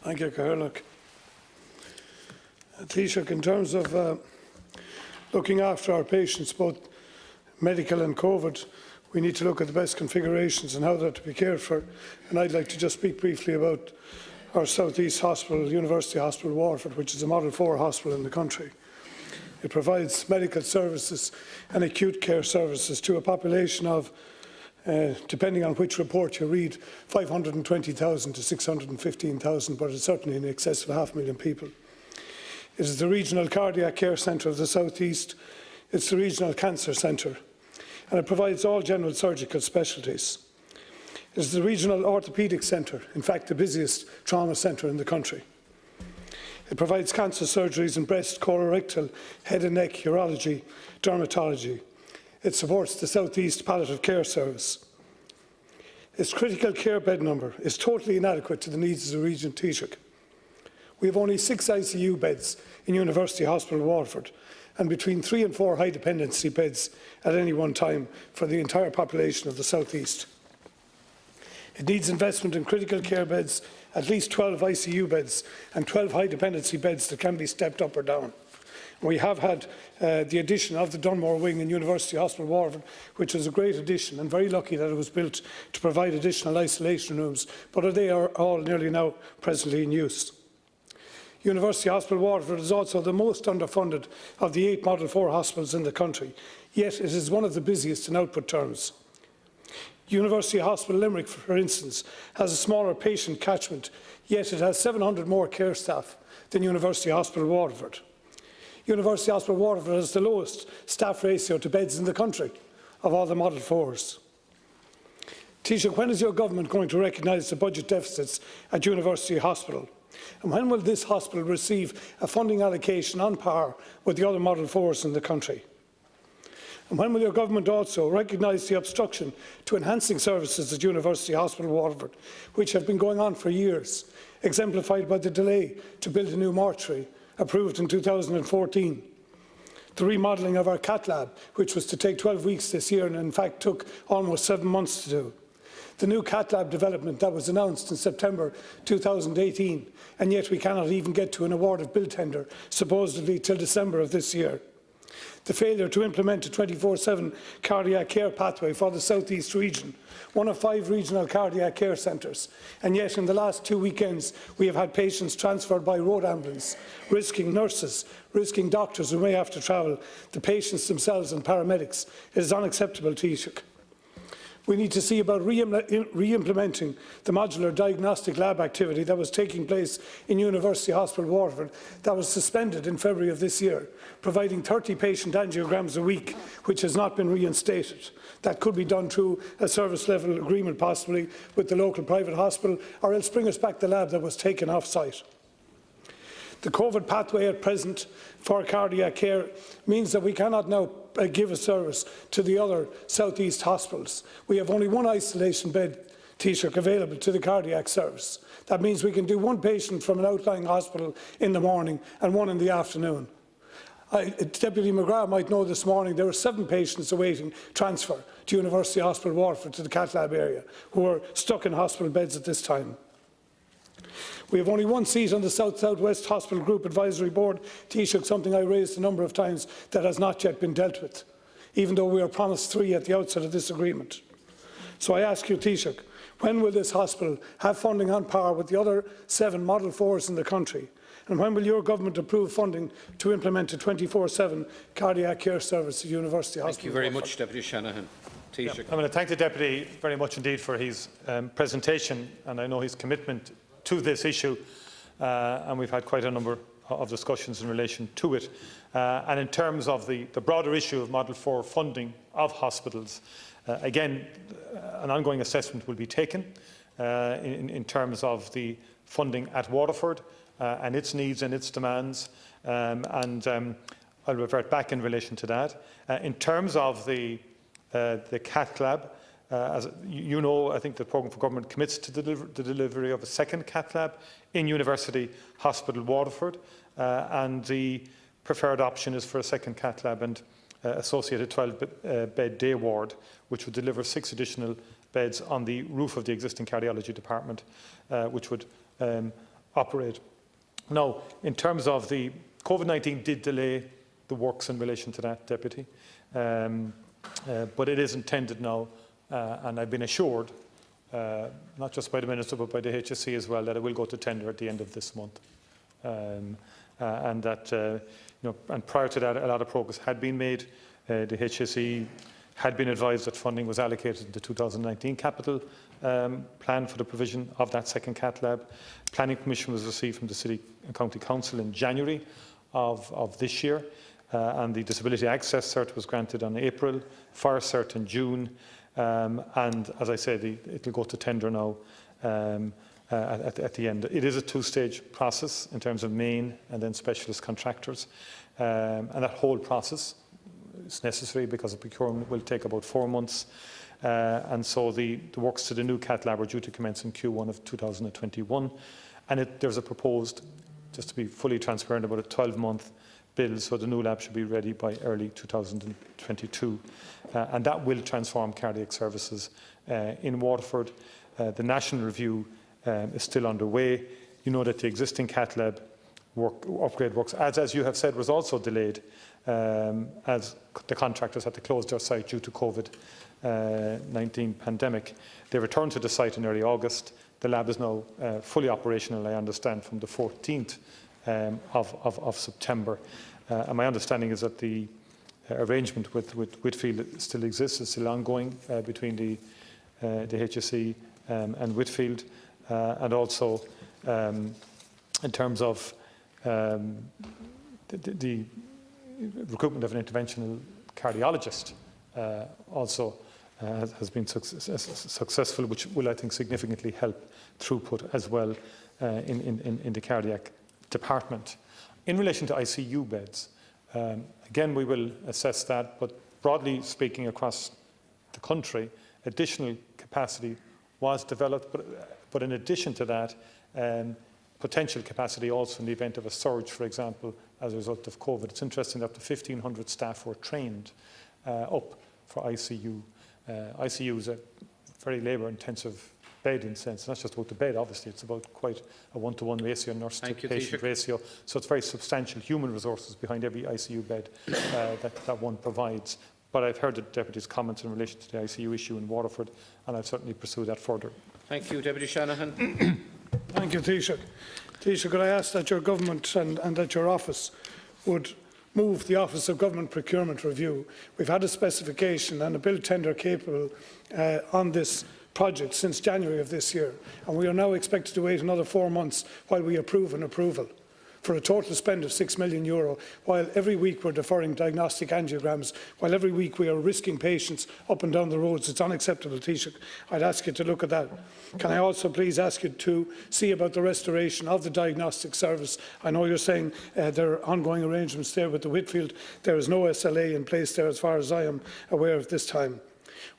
Thank you, Caherlock. Taoiseach, in terms of looking after our patients, both medical and COVID, we need to look at the best configurations and how they're to be cared for. And I'd like to just speak briefly about our South East Hospital, University Hospital Waterford, which is a Model 4 hospital in the country. It provides medical services and acute care services to a population of, depending on which report you read, 520,000 to 615,000, but it's certainly in excess of 500,000 people. It is the regional cardiac care centre of the South East. It's the regional cancer centre, and it provides all general surgical specialties. It is the regional orthopaedic centre, in fact the busiest trauma centre in the country. It provides cancer surgeries in breast, colorectal, head and neck, urology, dermatology. It supports the South East Palliative Care Service. Its critical care bed number is totally inadequate to the needs of the region, Taoiseach. We have only 6 ICU beds in University Hospital Waterford and between 3 and 4 high dependency beds at any one time for the entire population of the South East. It needs investment in critical care beds, at least 12 ICU beds and 12 high dependency beds that can be stepped up or down. We have had the addition of the Dunmore wing in University Hospital Waterford, which was a great addition and very lucky that it was built to provide additional isolation rooms, but they are all nearly now presently in use. University Hospital Waterford is also the most underfunded of the 8 Model 4 hospitals in the country, yet it is one of the busiest in output terms. University Hospital Limerick, for instance, has a smaller patient catchment, yet it has 700 more care staff than University Hospital Waterford. University Hospital Waterford has the lowest staff ratio to beds in the country of all the Model 4s. Taoiseach, when is your government going to recognise the budget deficits at University Hospital? And when will this hospital receive a funding allocation on par with the other Model 4s in the country? And when will your government also recognise the obstruction to enhancing services at University Hospital Waterford, which have been going on for years, exemplified by the delay to build a new mortuary approved in 2014, the remodelling of our cath lab, which was to take 12 weeks this year and in fact took almost 7 months to do, the new cath lab development that was announced in September 2018, and yet we cannot even get to an awarded bill tender, supposedly till December of this year. The failure to implement a 24/7 cardiac care pathway for the South East region, one of 5 regional cardiac care centres, and yet in the last 2 weekends we have had patients transferred by road ambulance, risking nurses, risking doctors who may have to travel, the patients themselves and paramedics. It is unacceptable, Taoiseach. We need to see about re-implementing the modular diagnostic lab activity that was taking place in University Hospital Waterford that was suspended in February of this year, providing 30 patient angiograms a week, which has not been reinstated. That could be done through a service level agreement possibly with the local private hospital, or else bring us back the lab that was taken off-site. The COVID pathway at present for cardiac care means that we cannot now give a service to the other South East hospitals. We have only 1 isolation bed, Taoiseach, available to the cardiac service. That means we can do 1 patient from an outlying hospital in the morning and 1 in the afternoon. Deputy McGrath might know this morning there were 7 patients awaiting transfer to University Hospital Waterford to the cath lab area who are stuck in hospital beds at this time. We have only 1 seat on the South-South-West Hospital Group Advisory Board, Taoiseach, something I raised a number of times that has not yet been dealt with, even though we are promised 3 at the outset of this agreement. So I ask you, Taoiseach, when will this hospital have funding on par with the other 7 Model 4s in the country? And when will your government approve funding to implement a 24/7 cardiac care service at University Hospital? Thank you very much, Deputy Shanahan. Taoiseach. I'm going to thank the Deputy very much indeed for his presentation, and I know his commitment to this issue, and we've had quite a number of discussions in relation to it. And in terms of the broader issue of Model 4 funding of hospitals, again, an ongoing assessment will be taken in terms of the funding at Waterford and its needs and its demands, and I'll revert back in relation to that. In terms of the cath lab, as you know, I think the Programme for Government commits to the delivery of a 2nd cath lab in University Hospital Waterford, and the preferred option is for a 2nd cath lab and associated 12-bed day ward, which would deliver 6 additional beds on the roof of the existing cardiology department, which would operate. Now, in terms of the COVID-19 did delay the works in relation to that, Deputy, but it is intended now, and I've been assured, not just by the Minister but by the HSE as well, that it will go to tender at the end of this month. And that, and prior to that, a lot of progress had been made. The HSE had been advised that funding was allocated in the 2019 capital plan for the provision of that second cath lab. Planning permission was received from the City and County Council in January of this year, and the Disability Access Cert was granted in April, Fire Cert in June, and as I said, it will go to tender now at the end. It is a two-stage process in terms of main and then specialist contractors, and that whole process is necessary because the procurement will take about 4 months, and so the works to the new cath lab are due to commence in Q1 of 2021, and there's a proposed, just to be fully transparent, about a 12-month bill, so the new lab should be ready by early 2022, and that will transform cardiac services in Waterford. The national review is still underway. You know that the existing cath lab upgrade works, as you have said, was also delayed as the contractors had to close their site due to COVID-19 pandemic. They returned to the site in early August. The lab is now fully operational, I understand, from the 14th of September. And my understanding is that the arrangement with Whitfield still exists, is still ongoing between the HSE and Whitfield, and also in terms of the recruitment of an interventional cardiologist also has been successful, which will, I think, significantly help throughput as well in the cardiac department. In relation to ICU beds, again, we will assess that, but broadly speaking across the country, additional capacity was developed, but in addition to that, potential capacity also in the event of a surge, for example, as a result of COVID. It's interesting that up to 1,500 staff were trained up for ICU. ICU is a very labour-intensive bed in a sense. It's not just about the bed, obviously, it's about quite a one-to-one ratio, nurse-to-patient ratio. So it's very substantial human resources behind every ICU bed that one provides. But I've heard the Deputy's comments in relation to the ICU issue in Waterford, and I'll certainly pursue that further. Thank you, Deputy Shanahan. Thank you, Taoiseach. Taoiseach, could I ask that your government and that your office would move the Office of Government Procurement Review? We've had a specification and a bill tender capable on this project since January of this year, and we are now expected to wait another 4 months while we approve an approval for a total spend of €6 million, while every week we're deferring diagnostic angiograms, while every week we are risking patients up and down the roads. It's unacceptable, Taoiseach. I'd ask you to look at that. Can I also please ask you to see about the restoration of the diagnostic service? I know you're saying there are ongoing arrangements there with the Whitfield. There is no SLA in place there as far as I am aware at this time.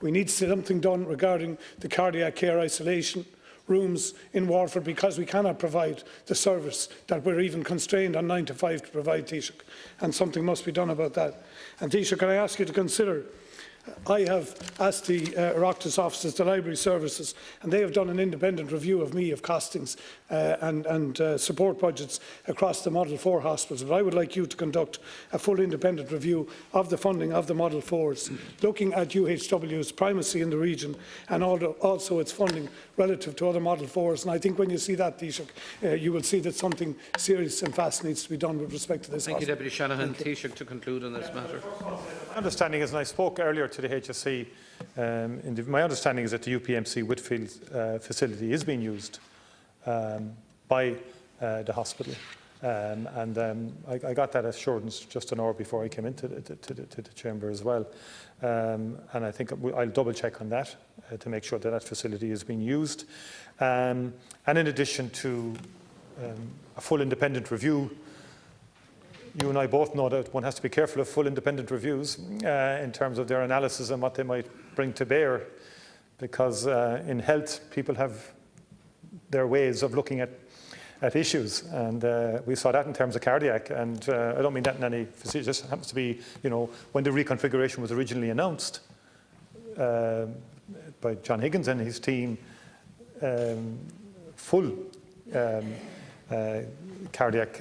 We need something done regarding the cardiac care isolation rooms in Waterford, because we cannot provide the service that we're even constrained on 9 to 5 to provide, Taoiseach, and something must be done about that. And Taoiseach, can I ask you to consider, I have asked the Oireachtas offices, the library services, and they have done an independent review of me of costings and support budgets across the Model 4 hospitals. But I would like you to conduct a full independent review of the funding of the Model 4s, looking at UHW's primacy in the region and also its funding relative to other Model 4s. And I think when you see that, Taoiseach, you will see that something serious and fast needs to be done with respect to this. Thank you, Deputy Shanahan. Taoiseach, to conclude on this matter. My understanding is, and I spoke earlier to the HSE, my understanding is that the UPMC Whitfield facility is being used by the hospital, and I got that assurance just an hour before I came into the chamber as well, and I think I'll double check on that to make sure that that facility is being used, and in addition to a full independent review. You and I both know that one has to be careful of full independent reviews in terms of their analysis and what they might bring to bear, because in health people have their ways of looking at issues, and we saw that in terms of cardiac, and I don't mean that in any facility. It just happens to be, you know, when the reconfiguration was originally announced by John Higgins and his team, full cardiac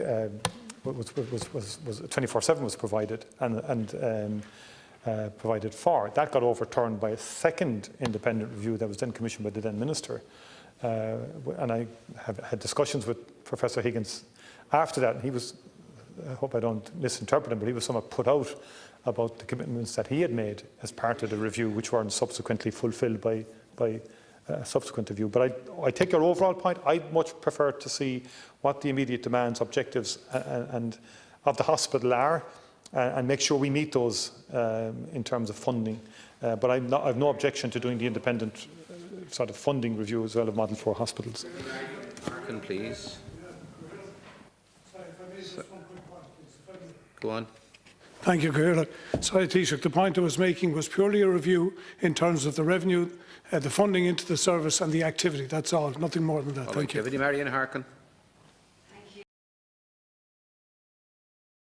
was 24/7 was provided and provided for. That got overturned by a second independent review that was then commissioned by the then minister. And I have had discussions with Professor Higgins after that. And he was, I hope I don't misinterpret him, but he was somewhat put out about the commitments that he had made as part of the review, which weren't subsequently fulfilled by a subsequent review. But I take your overall point. I'd much prefer to see what the immediate demands, objectives and of the hospital are, and make sure we meet those in terms of funding. But I've no objection to doing the independent sort of funding review as well of Model 4 hospitals. Harkin, please. Go on. Thank you, Ciarán. Sorry, Taoiseach, the point I was making was purely a review in terms of the revenue, the funding into the service and the activity. That's all, nothing more than that. All Thank right, you. Deputy Marion Harkin.